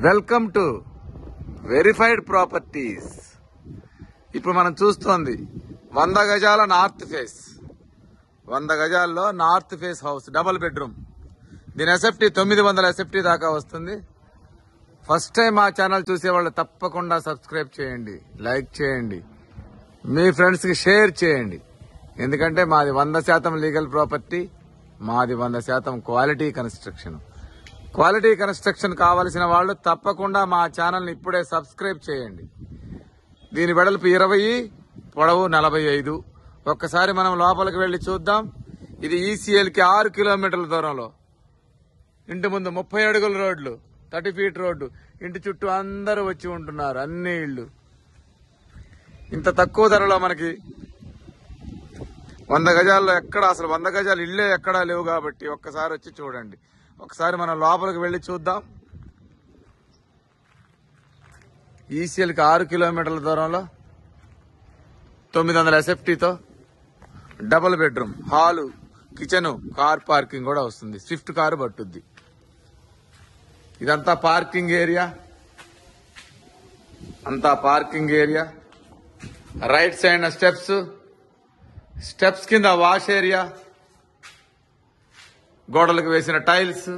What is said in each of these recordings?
Welcome to verified properties. ఇప్పుడు మనం చూస్తోంది 100 గజాల నార్త్ ఫేస్, 100 గజాల్లో north face house, double bedroom. దీని ఎస్ఎఫ్టీ 900 ఎస్ఎఫ్టీ దాకా వస్తుంది. ఫస్ట్ టైం మా ఛానల్ చూసేవాళ్ళు తప్పకుండా సబ్స్క్రైబ్ చేయండి, లైక్ చేయండి, మీ ఫ్రెండ్స్ కి షేర్ చేయండి. ఎందుకంటే మాది 100% లీగల్ ప్రాపర్టీ, మాది 100% క్వాలిటీ కన్స్ట్రక్షన్. క్వాలిటీ కన్స్ట్రక్షన్ కావలసిన వాళ్ళు తప్పకుండా మా ఛానల్ ని ఇప్పుడే సబ్స్క్రైబ్ చేయండి. దీని వెడల్పు 20, పొడవు 45. ఒక్కసారి మనం లోపలికి వెళ్లి చూద్దాం. ఇది ఈసీఎల్ కి 6 కిలోమీటర్ల దూరంలో. ఇంటి ముందు 30 అడుగుల రోడ్లు, 30 ఫీట్ రోడ్డు. ఇంటి చుట్టూ అందరూ వచ్చి ఉంటున్నారు, అన్ని ఇళ్లు. ఇంత తక్కువ ధరలో మనకి 100 గజాల్లో ఎక్కడ, అసలు 100 గజాలు ఇళ్లే ఎక్కడా లేవు. కాబట్టి ఒక్కసారి వచ్చి చూడండి. ఒకసారి మనం లోపలికి వెళ్లి చూద్దాం. ఈసీఎల్ కి 6 కిలోమీటర్ల దూరంలో 900 ఎస్ఎఫ్టీతో double bedroom, hall, kitchen, car parking కూడా వస్తుంది. స్విఫ్ట్ కారు పట్టుద్ది. ఇదంతా పార్కింగ్ ఏరియా, అంతా parking area. Right side steps కింద వాష్ ఏరియా, గోడలకు వేసిన tiles.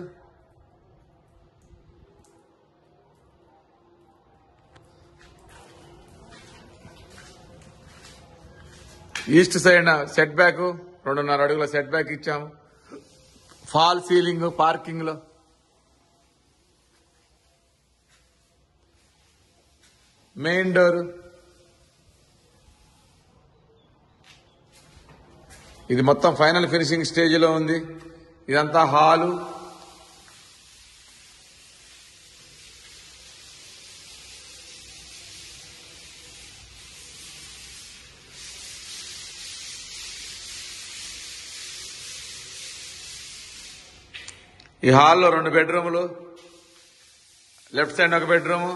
East side set back 2.5 అడుగుల సెట్ బ్యాక్ ఇచ్చాము. ఫాల్ సీలింగ్ పార్కింగ్ లో. Main door. ఇది మొత్తం ఫైనల్ ఫినిషింగ్ స్టేజ్ లో ఉంది. ఇదంతా హాలు. ఈ హాల్లో 2 బెడ్రూములు, లెఫ్ట్ సైడ్ ఒక బెడ్రూము,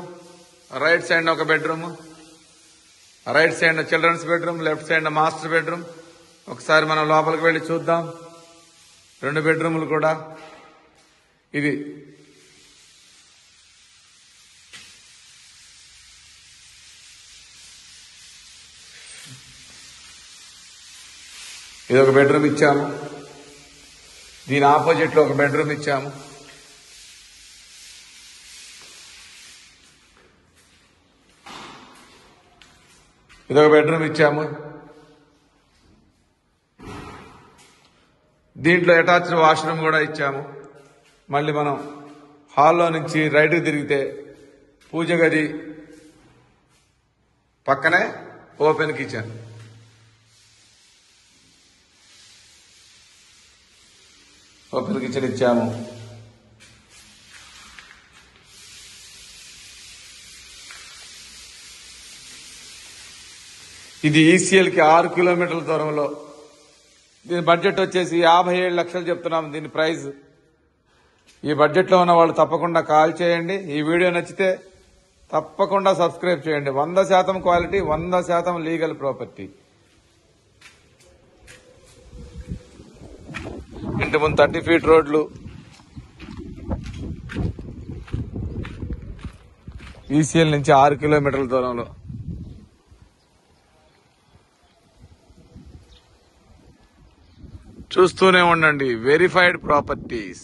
రైట్ సైడ్ ఒక bedroom. Right side children's bedroom, left side master bedroom. ఒకసారి మనం లోపలికి వెళ్లి చూద్దాం. 2 బెడ్రూములు కూడా. ఇది ఒక బెడ్రూమ్ ఇచ్చాము. దీని ఆపోజిట్ లో ఒక బెడ్రూమ్ ఇచ్చాము. ఇదొక బెడ్రూమ్ ఇచ్చాము. దీంట్లో అటాచ్డ్ వాష్రూమ్ కూడా ఇచ్చాము. మళ్ళీ మనం హాల్లో నుంచి రైట్కి తిరిగితే పూజ గది పక్కనే ఓపెన్ కిచెన్. ఓపెన్ కిచెన్ ఇచ్చాము. ఇది ఈసీఎల్ కి 6 కిలోమీటర్ల దూరంలో. దీని బడ్జెట్ వచ్చేసి 57 లక్షలు చెప్తున్నాము దీని ప్రైస్. ఈ బడ్జెట్ లో ఉన్న వాళ్ళు తప్పకుండా కాల్ చేయండి. ఈ వీడియో నచ్చితే తప్పకుండా సబ్స్క్రైబ్ చేయండి. 100% క్వాలిటీ, 100% లీగల్ ప్రాపర్టీ. ఇంటి ముందు 30 ఫీట్ రోడ్లు. ఈసీఎల్ నుంచి 6 కిలోమీటర్ల దూరంలో. చూస్తూనే ఉండండి వెరిఫైడ్ ప్రాపర్టీస్.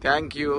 Thank you.